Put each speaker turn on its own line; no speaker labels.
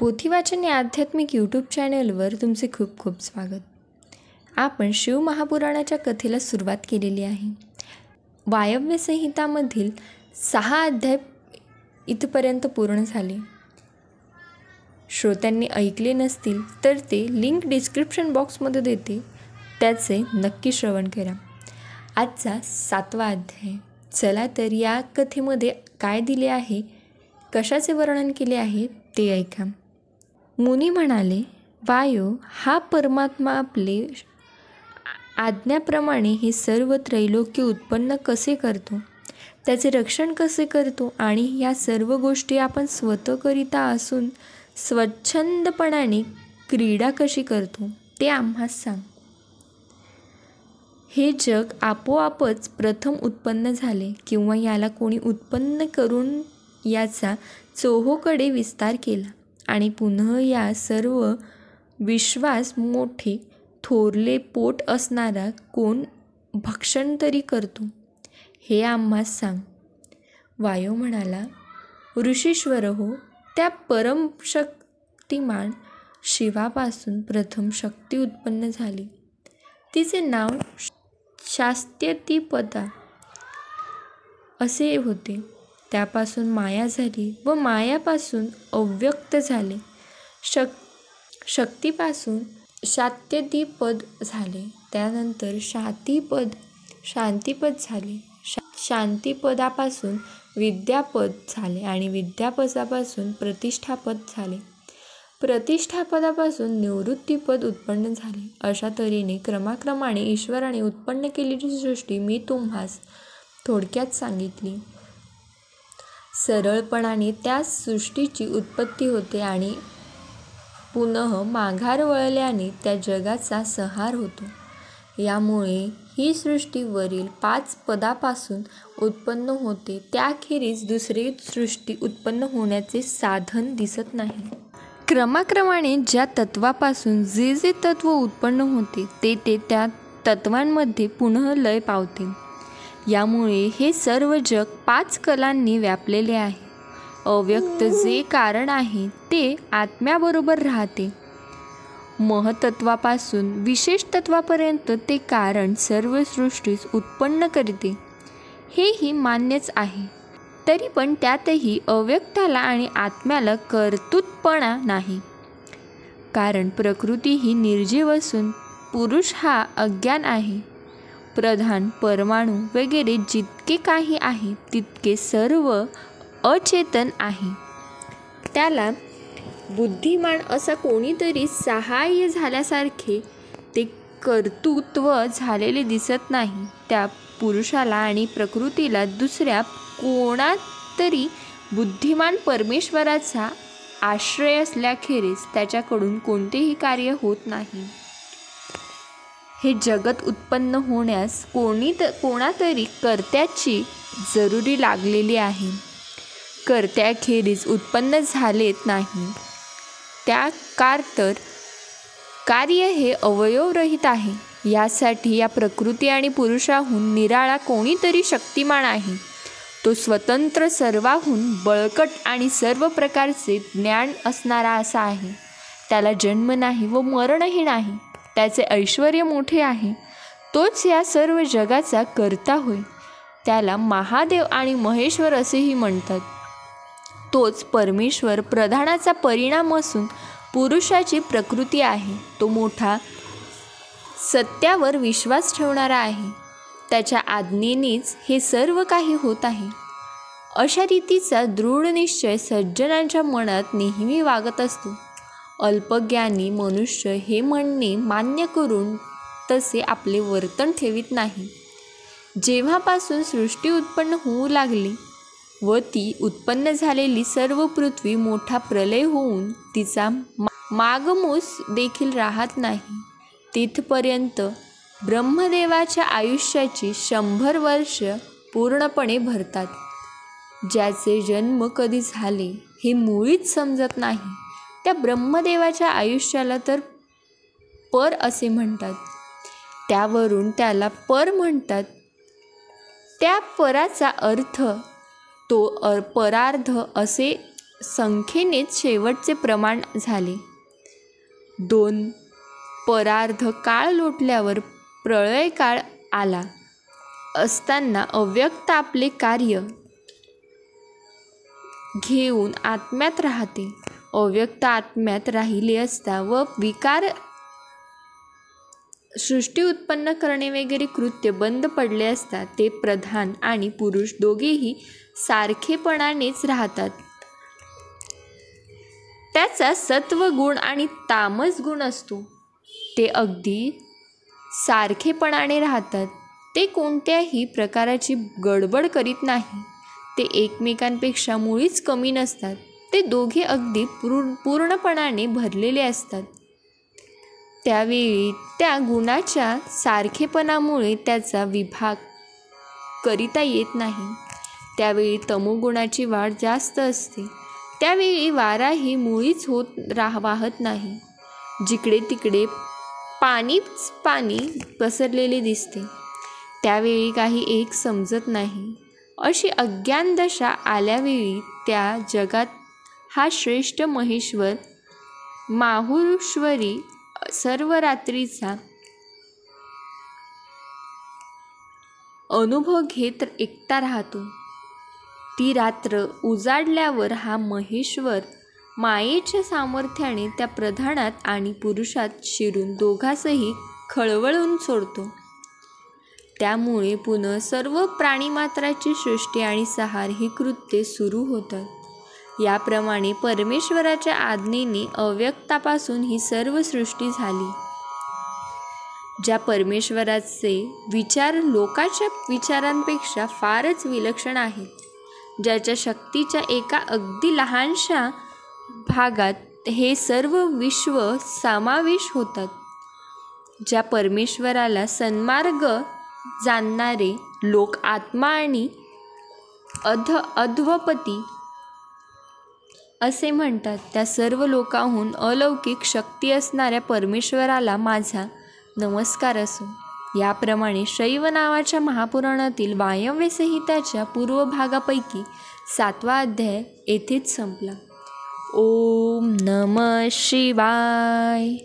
पोथीवाचन या आध्यात्मिक यूट्यूब चॅनलवर तुमचे खूप खूप स्वागत. आपण शिवमहापुराणाच्या कथेला सुरुवात केलेली आहे. वायव्य संहितामधील 6 अध्याय इथपर्यंत पूर्ण झाले. श्रोत्यांनी ऐकले नसतील तर ते लिंक डिस्क्रिप्शन बॉक्समध्ये देते, त्याचे नक्की श्रवण करा. आजचा 7वा अध्याय. चला तर या कथेमध्ये काय दिले आहे, कशाचे वर्णन केले आहे ते ऐका. मुनी म्हणाले, वायो हा परमात्मा आपले आज्ञाप्रमाणे हे सर्व त्रैलोक्य उत्पन्न कसे करतो, त्याचे रक्षण कसे करतो आणि या सर्व गोष्टी आपण स्वतःकरिता असून स्वच्छंदपणाने क्रीडा कशी करतो ते आम्हास सांग. हे जग आपोआपच प्रथम उत्पन्न झाले किंवा याला कोणी उत्पन्न करून याचा चोहोकडे विस्तार केला आणि पुन्हा या सर्व विश्वास मोठे थोरले पोट असणारा कोण भक्षण तरी करतो, हे आम्हास सांग. वायो म्हणाला, ऋषीश्वर हो, त्या परमशक्तिमान शिवापासून प्रथम शक्ती उत्पन्न झाली. तिचे नाव शास्त्यतीपदा असे होते. त्यापासून माया झाली व मायापासून अव्यक्त झाले. शक्तीपासून शास्त्यतीपद झाले. त्यानंतर शांतिपद झाले. शांतिपदापासून विद्यापद झाले आणि विद्यापदापासून प्रतिष्ठापद झाले. प्रतिष्ठापदापासून निवृत्तीपद उत्पन्न झाले. अशा तऱ्हेने क्रमाक्रमाने ईश्वराने उत्पन्न केलेली सृष्टी मी तुम्हास थोडक्यात सांगितली. सरळपणाने त्या सृष्टीची उत्पत्ती होते आणि पुनः माघार वळल्याने त्या जगाचा संहार होतो. यामुळे ही सृष्टी वरील 5 पदापासून उत्पन्न होते. त्याखेरीज दुसरी सृष्टी उत्पन्न होण्याचे साधन दिसत नाही. क्रमाक्रमाने ज्या तत्वापासून जे जे तत्व उत्पन्न होते ते त्या तत्वांमध्ये पुनः लय पावते. यामुळे हे सर्व जग 5 कलांनी व्यापलेले आहे. अव्यक्त जे कारण आहे ते आत्म्याबरोबर राहते. महतत्वापासून विशेष तत्वापर्यंत ते कारण सर्व सृष्टीस उत्पन्न करते, हेही मान्यच आहे. तरी पण त्यातही अव्यक्ताला आणि आत्म्याला कर्तृत्वपणा नाही. कारण प्रकृती ही निर्जीव असून पुरुष हा अज्ञान आहे. प्रधान, परमाणू वगैरे जितके काही आहे तितके सर्व अचेतन आहे. त्याला बुद्धिमान असा कोणीतरी सहाय्य झाल्यासारखे ते कर्तृत्व झालेले दिसत नाही. त्या पुरुषाला आणि प्रकृतीला दुसऱ्या कोणातरी बुद्धिमान परमेश्वराचा आश्रय असल्याखेरीज त्याच्याकडून कोणतेही कार्य होत नाही. हे जगत उत्पन्न होण्यास कोणातरी कर्त्याची जरुरी लागलेली आहे. कर्त्याखेरीज उत्पन्न झालेत नाही. त्या तर कार्य हे अवयवरहित आहे. यासाठी या प्रकृती आणि पुरुषाहून निराळा कोणीतरी शक्तिमान आहे. तो स्वतंत्र, सर्वाहून बळकट आणि सर्व प्रकारचे ज्ञान असणारा असा आहे. त्याला जन्म नाही व मरणही नाही. त्याचे ऐश्वर्य मोठे आहे. तोच या सर्व जगाचा कर्ता होय. त्याला महादेव आणि महेश्वर असेही म्हणतात. तोच परमेश्वर प्रधानाचा परिणाम असून पुरुषाची प्रकृती आहे. तो मोठा सत्यावर विश्वास ठेवणारा आहे. त्याच्या आज्ञेनेच हे सर्व काही होत आहे. अशा रीतीचा दृढ निश्चय सज्जनांच्या मनात नेहमी वागत असतो. अल्पज्ञानी मनुष्य हे म्हणणे मान्य करून तसे आपले वर्तन ठेवित नाही. जेव्हापासून सृष्टी उत्पन्न होऊ लागली व ती उत्पन्न झालेली सर्व पृथ्वी मोठा प्रलय होऊन तिचा मागमूस देखील राहत नाही, तिथपर्यंत ब्रह्मदेवाच्या आयुष्याची 100 वर्ष पूर्णपणे भरतात. ज्याचे जन्म कधी झाले हे मुळीच समजत नाही, त्या ब्रह्मदेवाच्या आयुष्याला तर पर असे म्हणतात. त्यावरून त्याला पर म्हणतात. त्या पराचा अर्थ तो परार्ध असे संख्येनेच शेवटचे प्रमाण झाले. 2 परार्ध काळ लोटल्यावर प्रळय काळ आला असताना अव्यक्त आपले कार्य घेऊन आत्म्यात राहते. अव्यक्त आत्म्यात राहिले असता व विकार सृष्टी उत्पन्न करणे वगैरे कृत्य बंद पडले असता ते प्रधान आणि पुरुष दोघेही सारखेपणानेच राहतात. त्याचा सत्व गुण आणि तामस गुण असतो. ते अगदी सारखेपणाने राहतात. ते कोणत्याही प्रकारची गडबड करीत नाही. ते एकमेकांपेक्षा मुळीच कमी नसतात. ते दोघे अगदी पूर्णपणाने भरलेले असतात. त्यावेळी त्या गुणाच्या सारखेपणामुळे त्याचा विभाग करिता येत नाही. त्यावेळी तमोगुणाची वाढ जास्त असते. त्यावेळी वाराही मुळीच वाहत नाही. जिकडे तिकडे पाणीच पाणी पसरलेले दिसते. त्यावेळी काही एक समजत नाही. अशी अज्ञान दशा आल्यावेळी त्या जगात हा श्रेष्ठ महेश्वर माहुरेश्वरी सर्व रात्रीचा अनुभव घेत एकटा राहतो. ती रात्र उजाडल्यावर हा महेश्वर मायेच्या सामर्थ्याने त्या प्रधानात आणि पुरुषात शिरून दोघांसही खळवळून सोडतो. त्यामुळे पुन्हा सर्व प्राणीमात्राची सृष्टी आणि संहार ही कृत्ये सुरू होतात. याप्रमाणे परमेश्वराच्या आज्ञेने अव्यक्तापासून ही सर्व सृष्टी झाली. ज्या परमेश्वराचे विचार लोकांच्या विचारांपेक्षा फारच विलक्षण आहेत, ज्याच्या शक्तीच्या एका अगदी लहानशा भागात हे सर्व विश्व समावेश होतात, ज्या परमेश्वराला सन्मार्ग जाणणारे लोक आत्मा आणि अध्वपती असे म्हणतात, त्या सर्व लोकांहून अलौकिक शक्ती असणाऱ्या परमेश्वराला माझा नमस्कार असो. याप्रमाणे शैव नावाच्या महापुराणातील वायव्य संहिताच्या पूर्व भागापैकी 7वा अध्याय येथेच संपला. ओम नमः शिवाय.